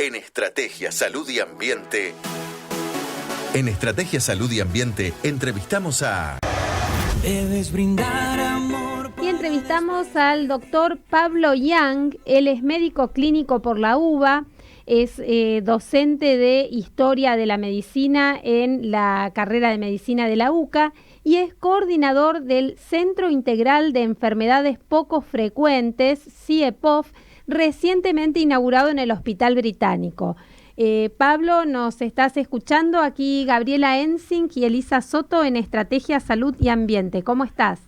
En Estrategia Salud y Ambiente. En Estrategia Salud y Ambiente entrevistamos a... Debes brindar amor. Y entrevistamos al doctor Pablo Young. Él es médico clínico por la UBA, es docente de Historia de la Medicina en la carrera de Medicina de la UCA y es coordinador del Centro Integral de Enfermedades Poco Frecuentes, CIEPOF, recientemente inaugurado en el Hospital Británico. Pablo, ¿nos estás escuchando? Aquí Gabriela Ensink y Elisa Soto en Estrategia Salud y Ambiente. ¿Cómo estás?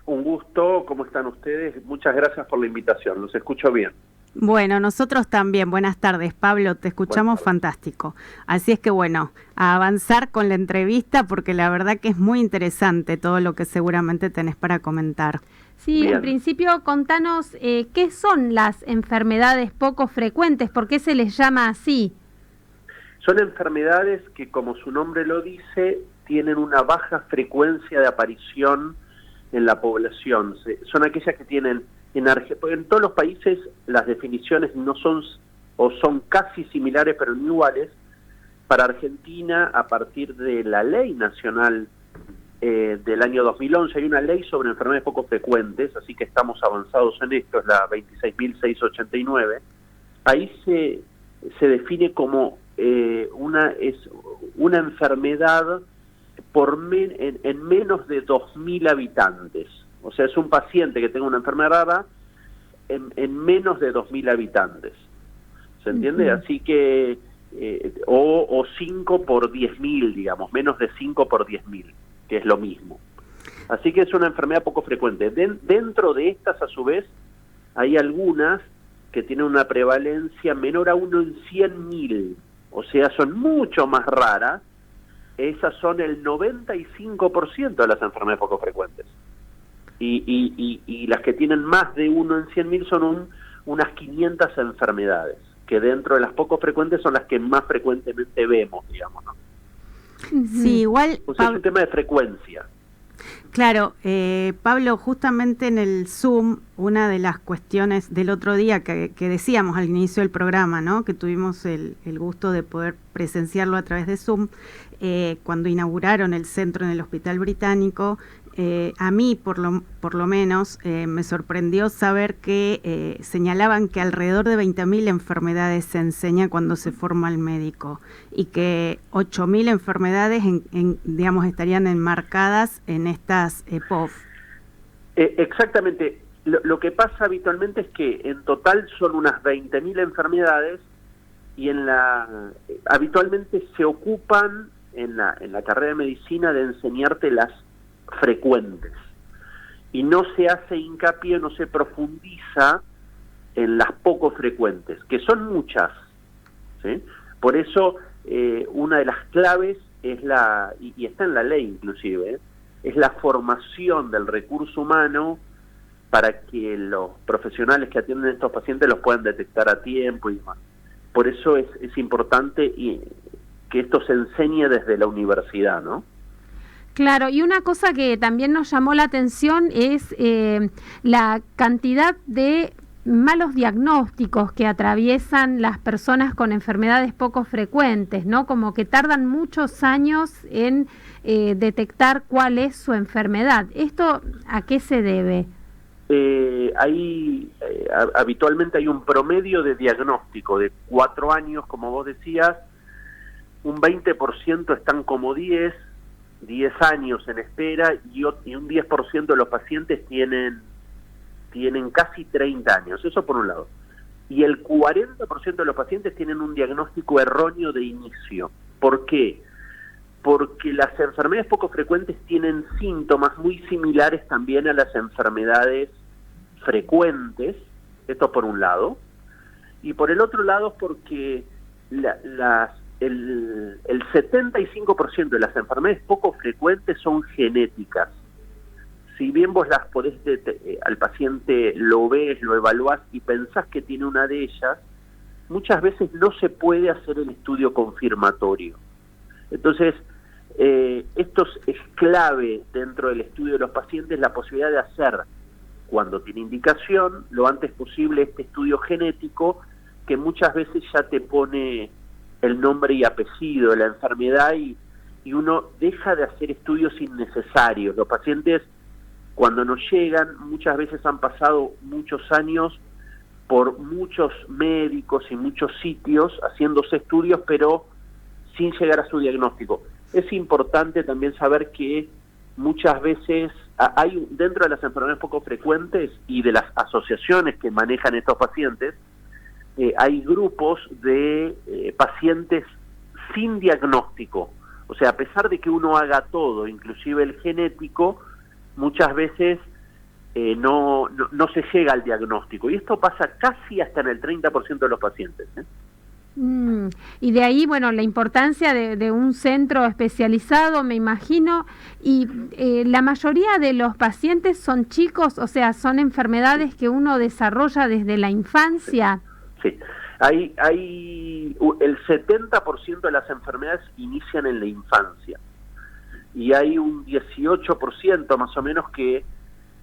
Un gusto, ¿cómo están ustedes? Muchas gracias por la invitación, los escucho bien. Bueno, nosotros también. Buenas tardes, Pablo, te escuchamos fantástico. Así es que bueno, a avanzar con la entrevista porque la verdad que es muy interesante todo lo que seguramente tenés para comentar. Sí, Bien. En principio contanos qué son las enfermedades poco frecuentes, ¿por qué se les llama así? Son enfermedades que, como su nombre lo dice, tienen una baja frecuencia de aparición en la población. Son aquellas que tienen, en todos los países las definiciones no son, o son casi similares pero no iguales. Para Argentina, a partir de la ley nacional del año 2011, hay una ley sobre enfermedades poco frecuentes, así que estamos avanzados en esto, es la 26.689. Ahí se define como una enfermedad en menos de 2.000 habitantes. O sea, es un paciente que tenga una enfermedad rara en menos de 2.000 habitantes. ¿Se entiende? Uh-huh. Así que, o 5 por 10.000, digamos, menos de 5 por 10.000, que es lo mismo. Así que es una enfermedad poco frecuente. Dentro de estas, a su vez, hay algunas que tienen una prevalencia menor a 1 en 100.000, o sea, son mucho más raras. Esas son el 95% de las enfermedades poco frecuentes. Y las que tienen más de 1 en 100.000 son unas 500 enfermedades, que dentro de las poco frecuentes son las que más frecuentemente vemos, digamos, ¿no? Sí, igual... O sea, es un tema de frecuencia. Claro, Pablo, justamente en el Zoom, una de las cuestiones del otro día que decíamos al inicio del programa, ¿no? Que tuvimos el gusto de poder presenciarlo a través de Zoom, cuando inauguraron el centro en el Hospital Británico, a mí por lo menos me sorprendió saber que señalaban que alrededor de 20.000 enfermedades se enseña cuando se forma el médico y que 8.000 enfermedades digamos estarían enmarcadas en estas POF. Exactamente. Lo que pasa habitualmente es que en total son unas 20.000 enfermedades y habitualmente se ocupan en la carrera de medicina de enseñarte las frecuentes y no se hace hincapié, no se profundiza en las poco frecuentes, que son muchas, ¿sí? Por eso una de las claves es y está en la ley inclusive, es la formación del recurso humano para que los profesionales que atienden a estos pacientes los puedan detectar a tiempo y demás. Por eso es importante que esto se enseñe desde la universidad, ¿no? Claro, y una cosa que también nos llamó la atención es la cantidad de malos diagnósticos que atraviesan las personas con enfermedades poco frecuentes, ¿no? Como que tardan muchos años en detectar cuál es su enfermedad. ¿Esto a qué se debe? Habitualmente hay un promedio de diagnóstico de 4 años, como vos decías, un 20% están como 10 años en espera y un 10% de los pacientes tienen casi 30 años, eso por un lado. Y el 40% de los pacientes tienen un diagnóstico erróneo de inicio. ¿Por qué? Porque las enfermedades poco frecuentes tienen síntomas muy similares también a las enfermedades frecuentes, esto por un lado, y por el otro lado porque el 75% de las enfermedades poco frecuentes son genéticas. Si bien vos las podés, al paciente lo ves, lo evaluás y pensás que tiene una de ellas, muchas veces no se puede hacer el estudio confirmatorio. Entonces, esto es clave dentro del estudio de los pacientes, la posibilidad de hacer, cuando tiene indicación, lo antes posible este estudio genético que muchas veces ya te pone el nombre y apellido de la enfermedad y uno deja de hacer estudios innecesarios. Los pacientes, cuando nos llegan, muchas veces han pasado muchos años por muchos médicos y muchos sitios haciéndose estudios, pero sin llegar a su diagnóstico. Es importante también saber que muchas veces hay dentro de las enfermedades poco frecuentes y de las asociaciones que manejan estos pacientes, hay grupos de pacientes sin diagnóstico. O sea, a pesar de que uno haga todo, inclusive el genético, muchas veces no se llega al diagnóstico. Y esto pasa casi hasta en el 30% de los pacientes. Y de ahí, bueno, la importancia de un centro especializado, me imagino, y la mayoría de los pacientes son chicos, o sea, son enfermedades que uno desarrolla desde la infancia. Sí. Hay el 70% de las enfermedades inician en la infancia y hay un 18% más o menos que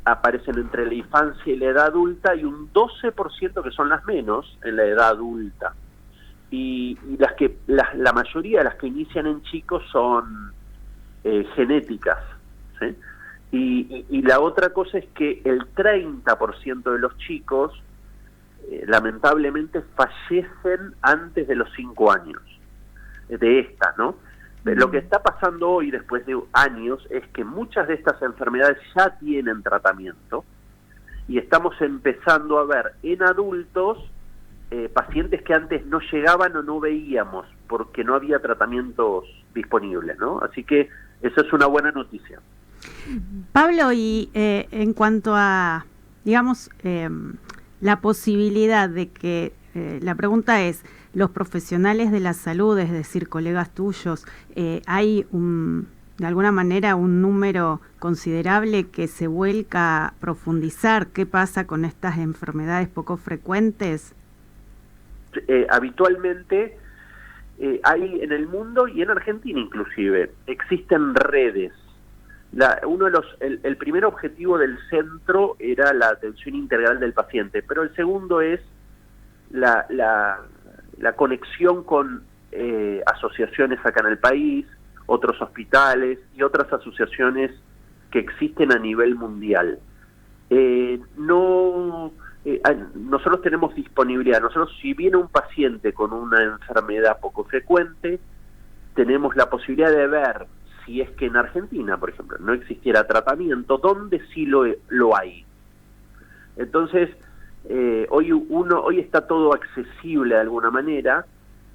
aparecen entre la infancia y la edad adulta y un 12% que son las menos en la edad adulta. Y la mayoría de las que inician en chicos son genéticas, ¿sí? Y la otra cosa es que el 30% de los chicos lamentablemente fallecen antes de los 5 años de estas, ¿no? Lo que está pasando hoy, después de años, es que muchas de estas enfermedades ya tienen tratamiento y estamos empezando a ver en adultos pacientes que antes no llegaban o no veíamos porque no había tratamientos disponibles, ¿no? Así que eso es una buena noticia. Pablo, y en cuanto a, digamos, la posibilidad de que, la pregunta es, los profesionales de la salud, es decir, colegas tuyos, hay de alguna manera un número considerable que se vuelca a profundizar qué pasa con estas enfermedades poco frecuentes. Habitualmente hay en el mundo y en Argentina inclusive existen redes. El primer objetivo del centro era la atención integral del paciente, pero el segundo es la conexión con asociaciones acá en el país, otros hospitales y otras asociaciones que existen a nivel mundial. Nosotros tenemos disponibilidad. Nosotros, si viene un paciente con una enfermedad poco frecuente, tenemos la posibilidad de ver si es que en Argentina, por ejemplo, no existiera tratamiento, ¿dónde sí lo hay? Entonces, hoy está todo accesible de alguna manera,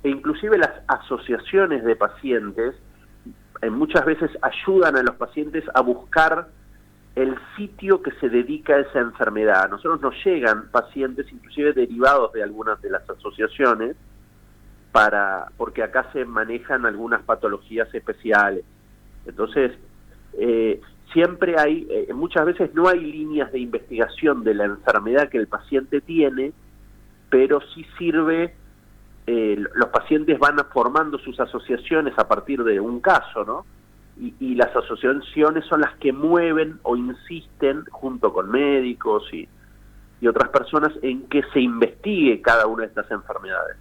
e inclusive las asociaciones de pacientes muchas veces ayudan a los pacientes a buscar el sitio que se dedica a esa enfermedad. A nosotros nos llegan pacientes, inclusive derivados de algunas de las asociaciones, porque acá se manejan algunas patologías especiales. Entonces, siempre hay, muchas veces no hay líneas de investigación de la enfermedad que el paciente tiene, pero sí sirve, los pacientes van formando sus asociaciones a partir de un caso, ¿no? Y las asociaciones son las que mueven o insisten, junto con médicos y otras personas, en que se investigue cada una de estas enfermedades.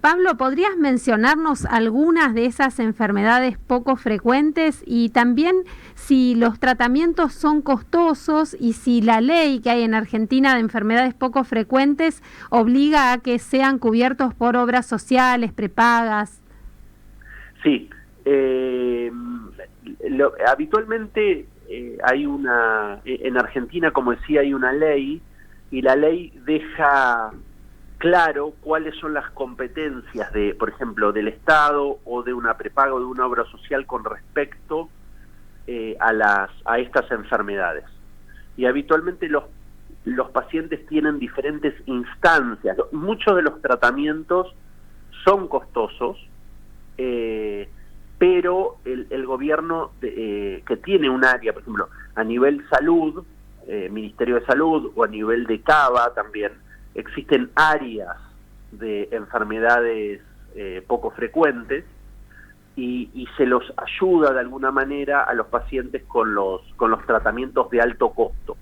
Pablo, ¿podrías mencionarnos algunas de esas enfermedades poco frecuentes y también si los tratamientos son costosos y si la ley que hay en Argentina de enfermedades poco frecuentes obliga a que sean cubiertos por obras sociales, prepagas? Sí, habitualmente hay en Argentina, como decía, hay una ley y la ley deja claro cuáles son las competencias por ejemplo, del Estado o de una prepaga o de una obra social con respecto a estas enfermedades. Y habitualmente los pacientes tienen diferentes instancias. Muchos de los tratamientos son costosos, pero el gobierno que tiene un área, por ejemplo, a nivel salud, Ministerio de Salud, o a nivel de CABA también, existen áreas de enfermedades poco frecuentes y se los ayuda de alguna manera a los pacientes con los tratamientos de alto costo.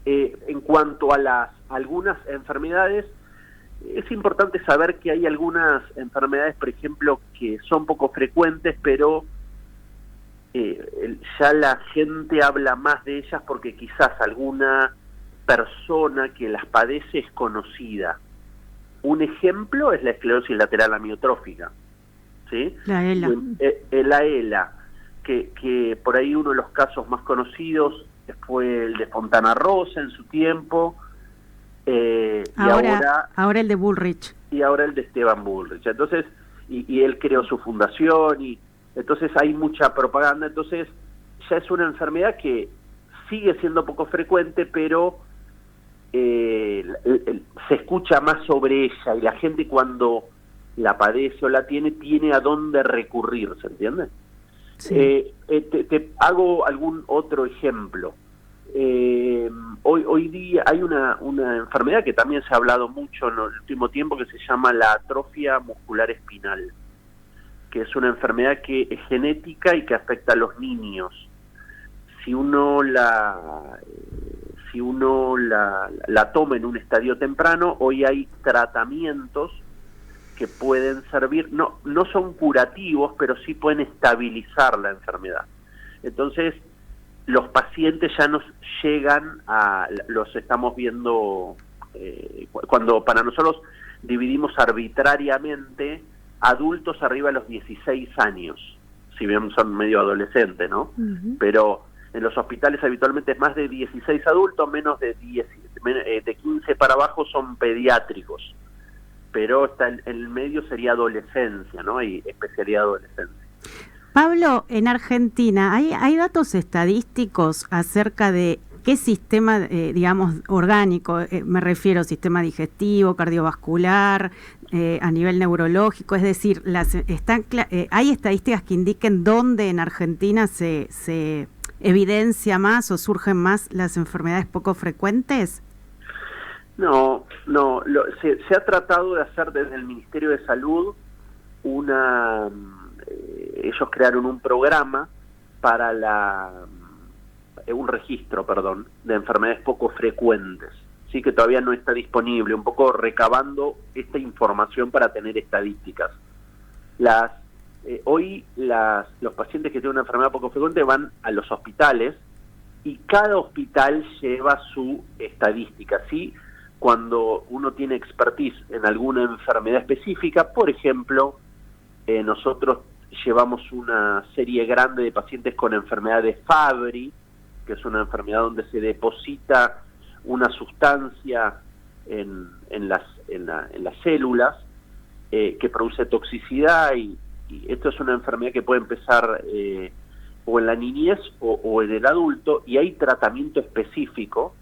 En cuanto a las algunas enfermedades. Es importante saber que hay algunas enfermedades, por ejemplo, que son poco frecuentes, pero ya la gente habla más de ellas porque quizás alguna persona que las padece es conocida. Un ejemplo es la esclerosis lateral amiotrófica, ¿sí? La ELA. La ELA, que por ahí uno de los casos más conocidos fue el de Fontana Rosa en su tiempo, ahora el de Bullrich. Y ahora el de Esteban Bullrich. Entonces, y él creó su fundación, y entonces hay mucha propaganda. Entonces, ya es una enfermedad que sigue siendo poco frecuente, pero se escucha más sobre ella, y la gente cuando la padece o la tiene a dónde recurrir, ¿se entiende? Sí. Te hago algún otro ejemplo. Hoy día hay una enfermedad que también se ha hablado mucho en el último tiempo, que se llama la atrofia muscular espinal, que es una enfermedad que es genética y que afecta a los niños. Si uno la toma en un estadio temprano, hoy hay tratamientos que pueden servir, no son curativos, pero sí pueden estabilizar la enfermedad. Entonces, los pacientes ya nos llegan los estamos viendo, cuando para nosotros dividimos arbitrariamente adultos arriba de los 16 años, si bien son medio adolescentes, ¿no? Uh-huh. Pero en los hospitales habitualmente es más de 16 adultos, menos de 15 para abajo son pediátricos, pero está en el medio sería adolescencia, ¿no? Hay especialidad de adolescencia. Pablo, en Argentina, ¿hay datos estadísticos acerca de qué sistema, digamos, orgánico, me refiero sistema digestivo, cardiovascular, a nivel neurológico? Es decir, ¿hay estadísticas que indiquen dónde en Argentina se evidencia más o surgen más las enfermedades poco frecuentes? No, se ha tratado de hacer desde el Ministerio de Salud ellos crearon un programa para un registro, de enfermedades poco frecuentes, sí, que todavía no está disponible, un poco recabando esta información para tener estadísticas. Hoy los pacientes que tienen una enfermedad poco frecuente van a los hospitales y cada hospital lleva su estadística, ¿sí? Cuando uno tiene expertise en alguna enfermedad específica, por ejemplo, nosotros llevamos una serie grande de pacientes con enfermedad de Fabry, que es una enfermedad donde se deposita una sustancia en las células que produce toxicidad, y esto es una enfermedad que puede empezar o en la niñez o en el adulto, y hay tratamiento específico.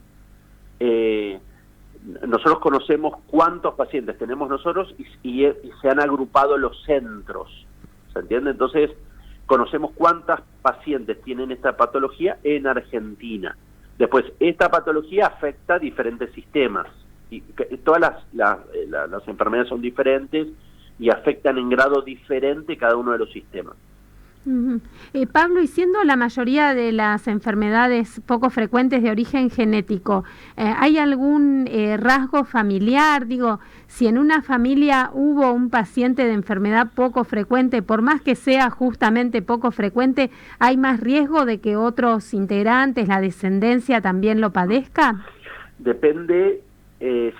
Nosotros conocemos cuántos pacientes tenemos nosotros y se han agrupado los centros, ¿se entiende? Entonces, conocemos cuántas pacientes tienen esta patología en Argentina. Después, esta patología afecta a diferentes sistemas, y todas las enfermedades son diferentes y afectan en grado diferente cada uno de los sistemas. Uh-huh. Pablo, y siendo la mayoría de las enfermedades poco frecuentes de origen genético, ¿hay algún rasgo familiar? Digo, si en una familia hubo un paciente de enfermedad poco frecuente, por más que sea justamente poco frecuente, ¿hay más riesgo de que otros integrantes, la descendencia, también lo padezca? Depende,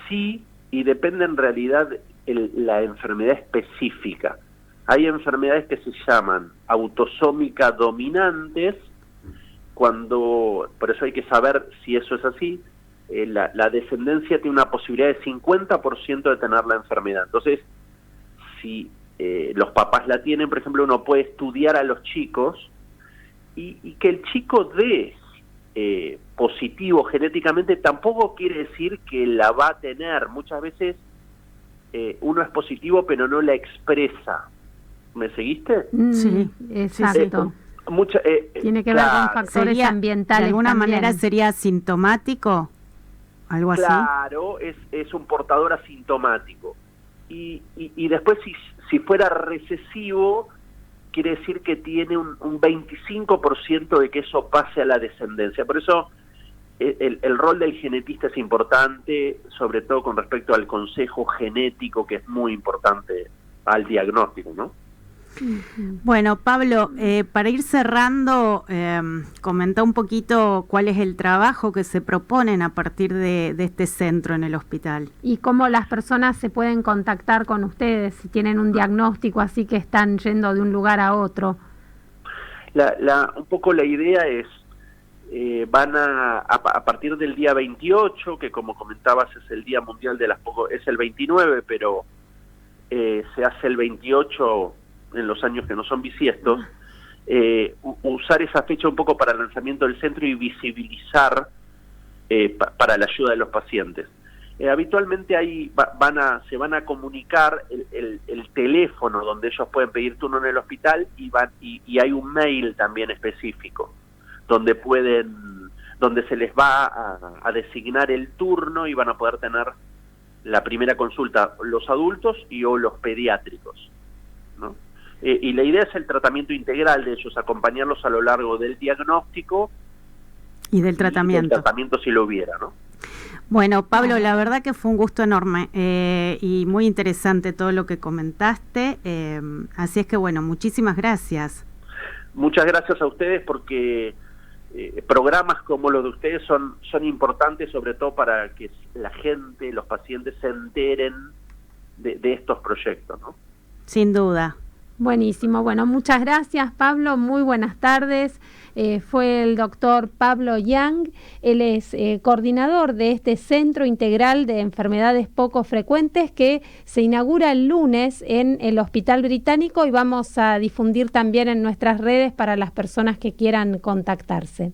sí, y depende en realidad la enfermedad específica. Hay enfermedades que se llaman autosómica dominantes, por eso hay que saber si eso es así. La descendencia tiene una posibilidad de 50% de tener la enfermedad. Entonces, si los papás la tienen, por ejemplo, uno puede estudiar a los chicos y que el chico dé positivo genéticamente tampoco quiere decir que la va a tener. Muchas veces uno es positivo pero no la expresa. ¿Me seguiste? Sí, exacto. Tiene que ver con factores ambientales. ¿De alguna también. manera sería asintomático? ¿Algo así? Claro, es un portador asintomático. Y después, si fuera recesivo, quiere decir que tiene un 25% de que eso pase a la descendencia. Por eso el rol del genetista es importante, sobre todo con respecto al consejo genético, que es muy importante al diagnóstico, ¿no? Bueno, Pablo, para ir cerrando, comenta un poquito cuál es el trabajo que se proponen a partir de este centro en el hospital. Y cómo las personas se pueden contactar con ustedes si tienen un diagnóstico así que están yendo de un lugar a otro. Un poco la idea es, van a partir del día 28, que como comentabas es el Día Mundial de las es el 29, pero se hace el 28 en los años que no son bisiestos, usar esa fecha un poco para el lanzamiento del centro y visibilizar para la ayuda de los pacientes. Habitualmente se van a comunicar el teléfono donde ellos pueden pedir turno en el hospital y hay un mail también específico donde se les va a designar el turno y van a poder tener la primera consulta los adultos o los pediátricos, ¿no? Y la idea es el tratamiento integral de ellos, acompañarlos a lo largo del diagnóstico y del tratamiento. Y del tratamiento si lo hubiera, ¿no? Bueno, Pablo, la verdad que fue un gusto enorme y muy interesante todo lo que comentaste. Así es que, bueno, muchísimas gracias. Muchas gracias a ustedes porque programas como los de ustedes son importantes, sobre todo para que la gente, los pacientes se enteren de estos proyectos, ¿no? Sin duda. Buenísimo. Bueno, muchas gracias, Pablo. Muy buenas tardes. Fue el doctor Pablo Yang. Él es coordinador de este Centro Integral de Enfermedades Poco Frecuentes que se inaugura el lunes en el Hospital Británico y vamos a difundir también en nuestras redes para las personas que quieran contactarse.